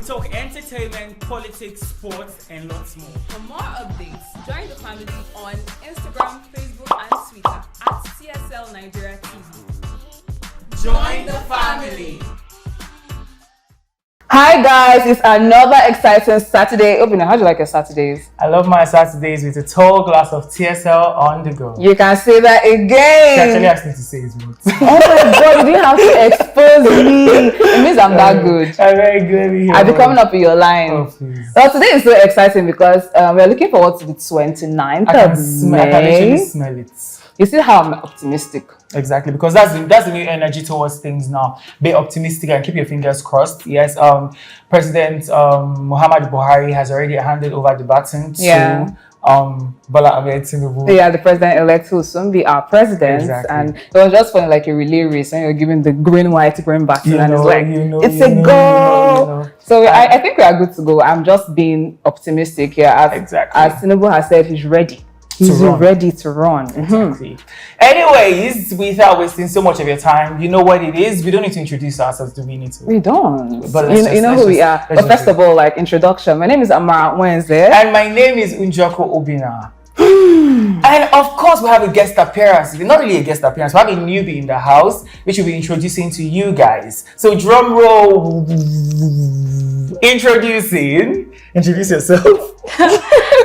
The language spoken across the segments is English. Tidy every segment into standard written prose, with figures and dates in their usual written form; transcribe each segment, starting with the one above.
We talk entertainment, politics, sports, and lots more. For more updates, join the family on Instagram, Facebook, and Twitter at TSLNIGERIA TV. Join the family. Hi guys, it's another exciting Saturday. Obina, how do you like your Saturdays? I love my Saturdays with a tall glass of TSL on the go. You can say that again. She actually asked me to say it. Oh my god, you didn't have to expose me. It means I'm that good. I'm very good here. I'll be coming up with your line. Oh, please. Well, today is so exciting because we're looking forward to the 29th I can of May. actually smell it. You see how I'm optimistic? Exactly, because that's the new energy towards things now. Be optimistic and keep your fingers crossed. Yes, President Muhammadu Buhari has already handed over the baton to Bola Ahmed Tinubu. Yeah, the president-elect who will soon be our president. Exactly. And it was just funny, like a relay race, and you're giving the green button, and it's like, it's a go. So I think we are good to go. I'm just being optimistic here. As Tinubu has said, he's ready. He's ready to run. Exactly. Anyways, without wasting so much of your time, you know what it is. We don't need to introduce ourselves. Do we need to? We don't. But you know who we are. But first of all, like introduction. My name is Amara Wednesday. And my name is Unjako Obina. And of course, we have a guest appearance. Not really a guest appearance. We have a newbie in the house, which we'll be introducing to you guys. So drum roll. Introduce yourself.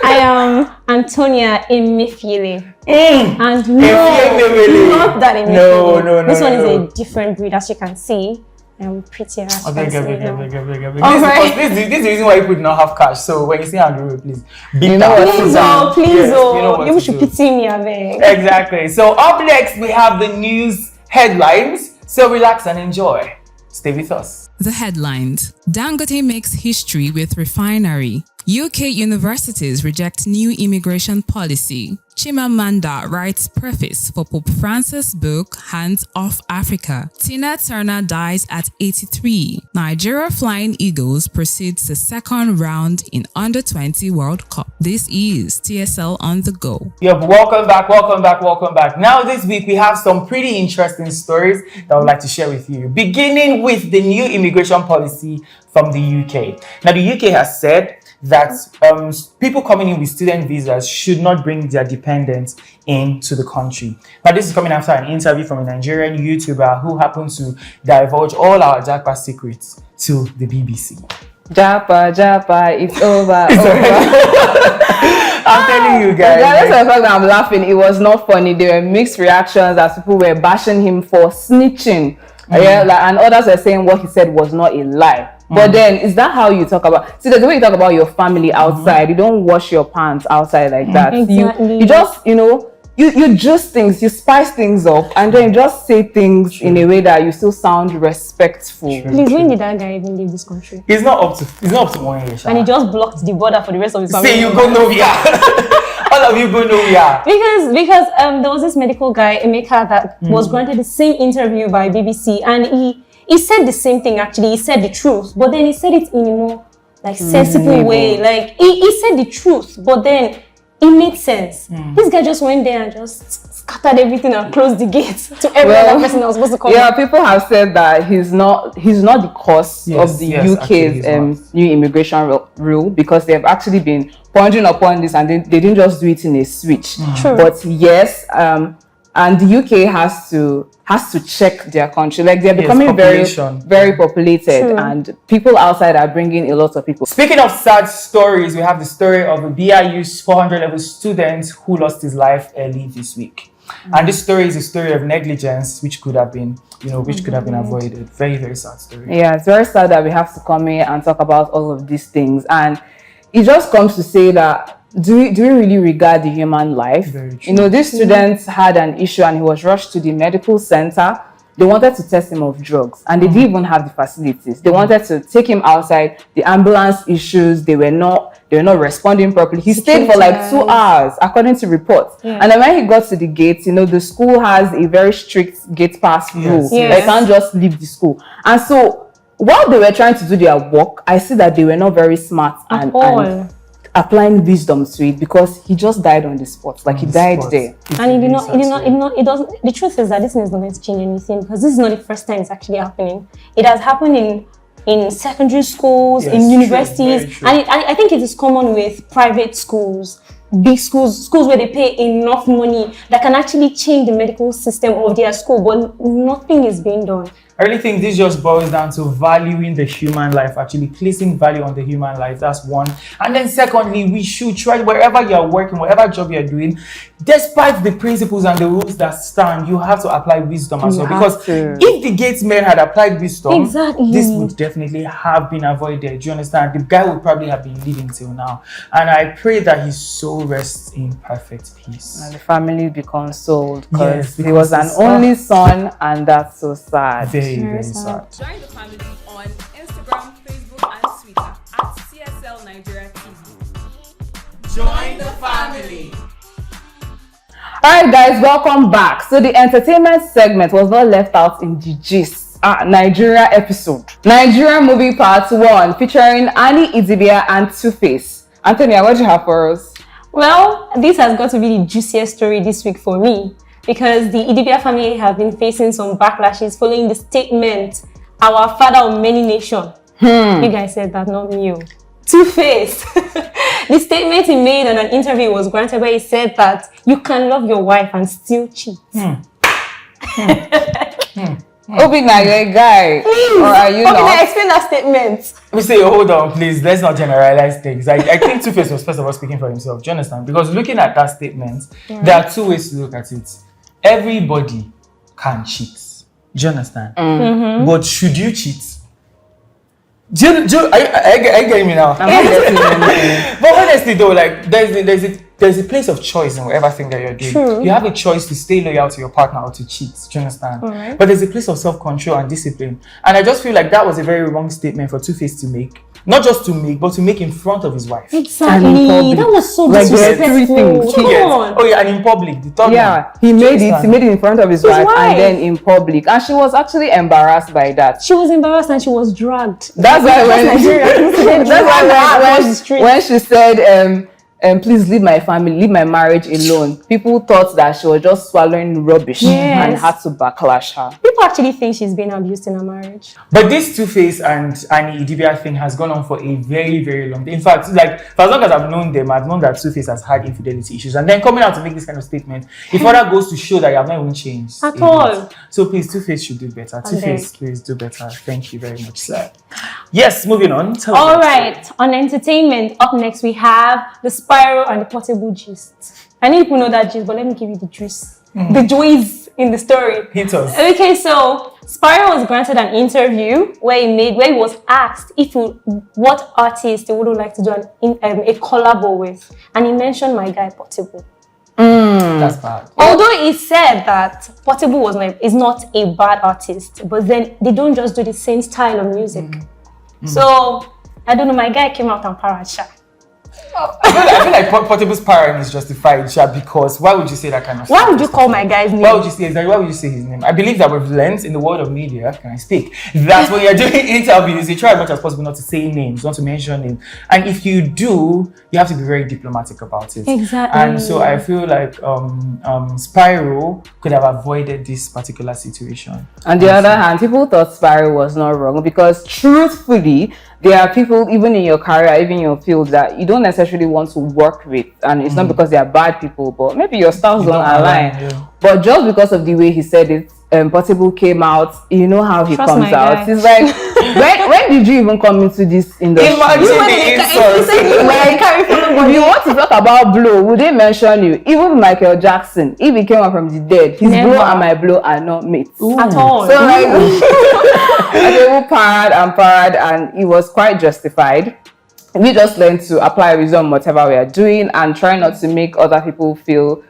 I am Antonia Emefiele. And not that Emefiele. No. This one is a different breed, as you can see. I'm pretty This is the reason why people don't have cash. So when you see Andrew, please please, you should pity me, I beg. Exactly. So up next, we have the news headlines. So relax and enjoy. Stay with us. The headlines. Dangote makes history with refinery. UK universities reject new immigration policy. Chimamanda writes preface for Pope Francis' book Hands Off Africa. Tina Turner dies at 83. Nigeria Flying Eagles proceeds to second round in Under-20 World Cup. This is TSL on the go. Yep, welcome back. Now this week we have some pretty interesting stories that I would like to share with you. Beginning with the new immigration policy from the UK. Now the UK has said that people coming in with student visas should not bring their dependents into the country. Now, this is coming after an interview from a Nigerian YouTuber who happened to divulge all our Japa secrets to the BBC. Japa, it's over. I'm telling you guys. That's the fact that I'm laughing. It was not funny. There were mixed reactions as people were bashing him for snitching. And others were saying what he said was not a lie. But then, is that how you talk about? See, the way you talk about your family outside, you don't wash your pants outside like that. Exactly. You just, you juice things, you spice things up, and then you just say things in a way that you still sound respectful. Please, when did that guy even leave this country? He's not up to 1 year. And he just blocked the border for the rest of his family. Say you go nowhere. All of you go nowhere. Because there was this medical guy, Emeka, that was granted the same interview by BBC, and he said the same thing. Actually, he said the truth, but then he said it in a more sensible way. Like he said the truth, but then it made sense. This guy just went there and just scattered everything and closed the gates to every other person that was supposed to come. Yeah, people have said that he's not the cause of the UK's new immigration rule, because they've actually been pondering upon this, and they didn't just do it in a switch. But yes, and the UK has to check their country. Like, they're becoming very populated, and people outside are bringing a lot of people. Speaking of sad stories, we have the story of a BIU's 400 level student who lost his life early this week. And this story is a story of negligence, which could have been, avoided. Very, very sad story. Yeah, it's very sad that we have to come here and talk about all of these things. And it just comes to say that, do we really regard the human life? This student had an issue and he was rushed to the medical center. They wanted to test him of drugs, and they didn't even have the facilities. They wanted to take him outside. The ambulance issues, they were not responding properly. He stayed for like 2 hours, according to reports. And then when he got to the gate, the school has a very strict gate pass rule. They can't just leave the school. And so while they were trying to do their work, I see that they were not very smart and applying wisdom to it, because he just died on the spot. Like, he died there. And it doesn't. The truth is that this thing is not going to change anything, because this is not the first time it's actually happening. It has happened in in secondary schools, Yes, in true, universities, very true. and I think it is common with private schools, big schools where they pay enough money that can actually change the medical system of their school, but nothing is being done. I really think this just boils down to valuing the human life, actually placing value on the human life. That's one. And then secondly, we should try, wherever you're working, whatever job you're doing, despite the principles and the rules that stand, you have to apply wisdom as well. Because if the Gates men had applied wisdom, this would definitely have been avoided. Do you understand? The guy would probably have been living till now. And I pray that his soul rests in perfect peace. And the family be consoled Yes, because he was an only son, and that's so sad. Very sad. Join the family on Instagram, Facebook, and Twitter at TSLNIGERIA TV. Join the family. Alright guys, welcome back. So the entertainment segment was not left out in the gist. Nigeria episode. Nigeria movie part 1 featuring Annie, Idibia and Two-Face. Antonia, what do you have for us? Well, this has got to be the juiciest story this week for me, because the Idibia family have been facing some backlashes following the statement, "Our father of many nations." You guys said that, not me. Two-Face. The statement he made on an interview was granted where he said that you can love your wife and still cheat. Obi, now you're a guy. Or are you not? Okay, explain that statement. Let me say, hold on, please. Let's not generalize things. I think Two-Face was first of all speaking for himself. Do you understand? Because looking at that statement, there are two ways to look at it. Everybody can cheat. Do you understand? But should you cheat? I get me now. But honestly though, like there's a place of choice in whatever thing that you're doing. True. You have a choice to stay loyal to your partner or to cheat. Do you understand? Alright. But there's a place of self-control and discipline. And I just feel like that was a very wrong statement for Two-Face to make. Not just to make, but to make in front of his wife. Exactly. That was so Like, disrespectful. Come Yes. on. Oh yeah, and in public. The third Yeah, one. he Do you made it. understand? He made it in front of his wife, wife. and then in public, and she was actually embarrassed by that. She was embarrassed and she was dragged. That's why when That's when she said, please leave my family, leave my marriage alone, people thought that she was just swallowing rubbish and had to backlash her. people actually think she's being abused in her marriage. But this Two-Face and Annie Idibia thing has gone on for a very, very long time. In fact, like for as long as I've known them, I've known that Two-Face has had infidelity issues. And then coming out to make this kind of statement, it further goes to show that you have not even changed. At a all. bit. So please, Two-Face should do better. I Two-Face, beg. please do better. Thank you very much, sir. Yes, moving on. Tell us All your right, on entertainment, up next we have the spiral and the portable gist. I know people know that gist, but let me give you the gist. The joys in the story. story. Hit us. Okay, so Spiral was granted an interview where he was asked what artist he would like to do a collabo with, and he mentioned my guy Portable. That's bad. Although he said that Portable is not a bad artist, but then they don't just do the same style of music. So I don't know. My guy came out and parasha. I feel like Portable's parent is justified, Sha, because why would you say that kind of Why stuff? would you call my guy's name? Why would you say that? Why would you say his name? I believe that we've learned in the world of media, can I speak, that when you're doing interviews, you try as much as possible not to say names, not to mention names. And if you do, you have to be very diplomatic about it. Exactly. And so I feel like Spyro could have avoided this particular situation. On the other hand, people thought Spyro was not wrong because truthfully, there are people, even in your career, even in your field, that you don't necessarily want to work with. And it's not because they are bad people, but maybe your styles don't align. Yeah. But just because of the way he said it, Portable came out, you know how he Trust comes my guy. out. It's like, when did you even come into this industry? Imagine the insults. If you want to talk about blow, would they mention you? Even Michael Jackson, if he came out from the dead, his Never. blow and my blow are not mates. At all. So like, Portable parad, and it was quite justified. We just learned to apply wisdom whatever we are doing and try not to make other people feel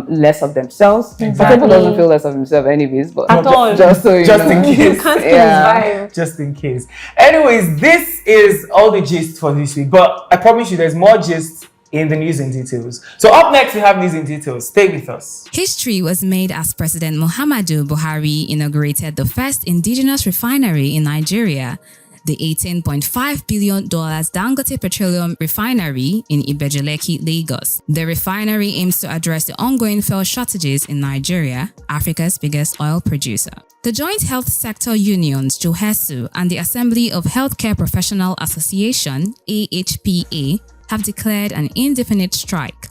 less of themselves. Portable doesn't feel less of himself anyways, but At all. just so you Just know. in case. You can't feel his vibe. Just in case. Anyways, this is all the gist for this week, but I promise you there's more gist in the news and details. So up next we have news and details. Stay with us. History was made as President Muhammadu Buhari inaugurated the first indigenous refinery in Nigeria. the $18.5 billion Dangote Petroleum Refinery in Ibejuleki, Lagos. The refinery aims to address the ongoing fuel shortages in Nigeria, Africa's biggest oil producer. The Joint Health Sector Unions, JOHESU, and the Assembly of Healthcare Professional Association, AHPA, have declared an indefinite strike.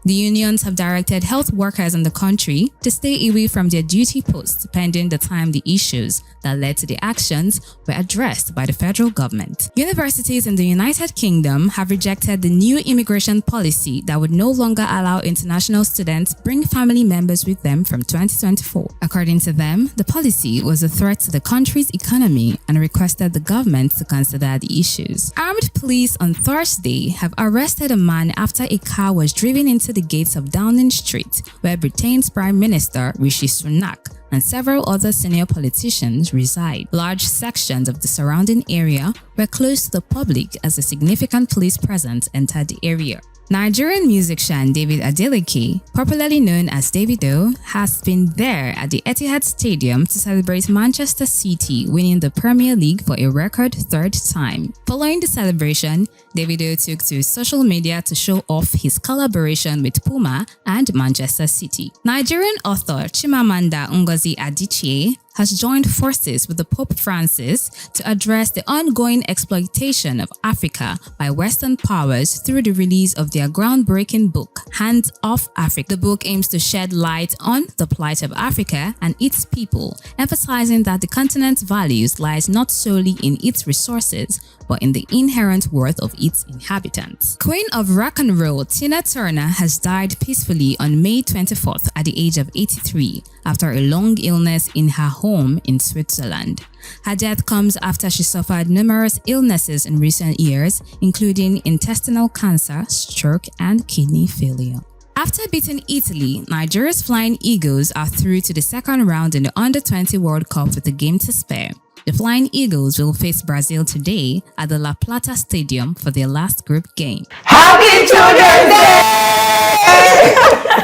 The unions have directed health workers in the country to stay away from their duty posts pending the time the issues that led to the actions were addressed by the federal government. Universities in the United Kingdom have rejected the new immigration policy that would no longer allow international students bring family members with them from 2024. According to them, the policy was a threat to the country's economy and requested the government to consider the issues. Armed police on Thursday have arrested a man after a car was driven into the gates of Downing Street, where Britain's Prime Minister Rishi Sunak and several other senior politicians reside. Large sections of the surrounding area were closed to the public as a significant police presence entered the area. Nigerian musician David Adeleke, popularly known as Davido, has been there at the Etihad Stadium to celebrate Manchester City winning the Premier League for a record third time. Following the celebration, Davido took to social media to show off his collaboration with Puma and Manchester City. Nigerian author Chimamanda Ngozi Adichie has joined forces with the Pope Francis to address the ongoing exploitation of Africa by Western powers through the release of their groundbreaking book, Hands Off Africa. The book aims to shed light on the plight of Africa and its people, emphasizing that the continent's values lies not solely in its resources, but in the inherent worth of its inhabitants. Queen of rock and roll Tina Turner has died peacefully on May 24th at the age of 83 after a long illness in her home in Switzerland. Her death comes after she suffered numerous illnesses in recent years, including intestinal cancer, stroke, and kidney failure. After beating Italy, Nigeria's Flying Eagles are through to the second round in the Under-20 World Cup with a game to spare. The Flying Eagles will face Brazil today at the La Plata Stadium for their last group game. Happy Children's Day!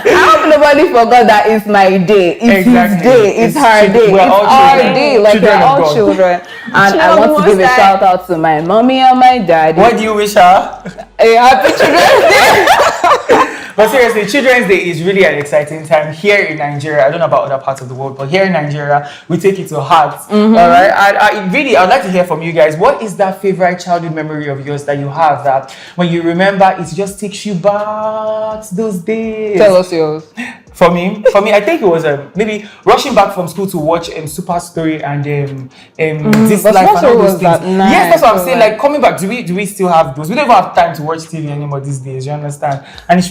I hope nobody forgot that it's my day. It's his day. It's her day. It's our day. Like we're all children. And I want to give a shout out to my mommy and my daddy. What do you wish her? A happy Children's Day. But seriously, Children's Day is really an exciting time here in Nigeria. I don't know about other parts of the world, but here in Nigeria, we take it to heart. All right. I'd like to hear from you guys. What is that favorite childhood memory of yours that you have that when you remember, it just takes you back to those days? Tell us yours. For me, I think it was maybe rushing back from school to watch Super Story and This Life and all those things. Yes, that's what I'm saying. Like coming back, do we still have those? We don't even have time to watch TV anymore these days. You understand? And it's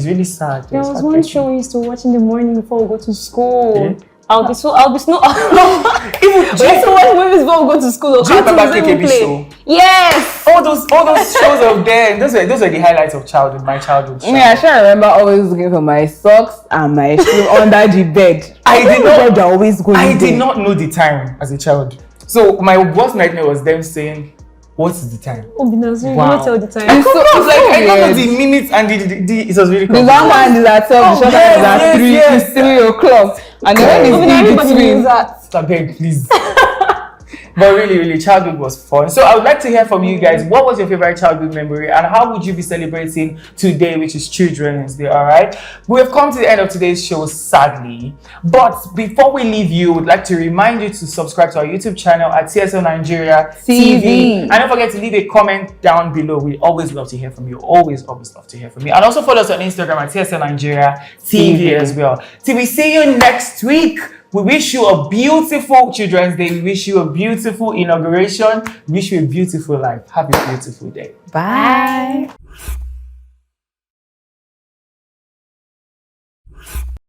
really sad. There was one show we used to watch in the morning before we go to school. Yeah. I'll be snow. We used to watch movies before we go to school. Do you remember KKB show? Yes. All those shows of them. Those were the highlights of my childhood. Yeah, I sure remember always looking for my socks and my shoe under the bed. I did not know the time as a child. So my worst nightmare was them saying, "What's the time?" Oh, because you Wow. don't tell the time. I don't know the minutes and it was really The confusing. one hand is at 12, the other hand is at 3, yes. it's 3 o'clock. And then it's in Everybody between. knows that. Stop it, please. But really, childhood was fun. So I would like to hear from you guys. What was your favorite childhood memory, and how would you be celebrating today, which is Children's Day? All right. We have come to the end of today's show, sadly. But before we leave you, we'd like to remind you to subscribe to our YouTube channel at TSL Nigeria TV. And don't forget to leave a comment down below. We always love to hear from you. Always love to hear from you. And also follow us on Instagram at TSL Nigeria TV as well. Till we see you next week. We wish you a beautiful Children's Day. We wish you a beautiful inauguration. We wish you a beautiful life. Have a beautiful day. Bye.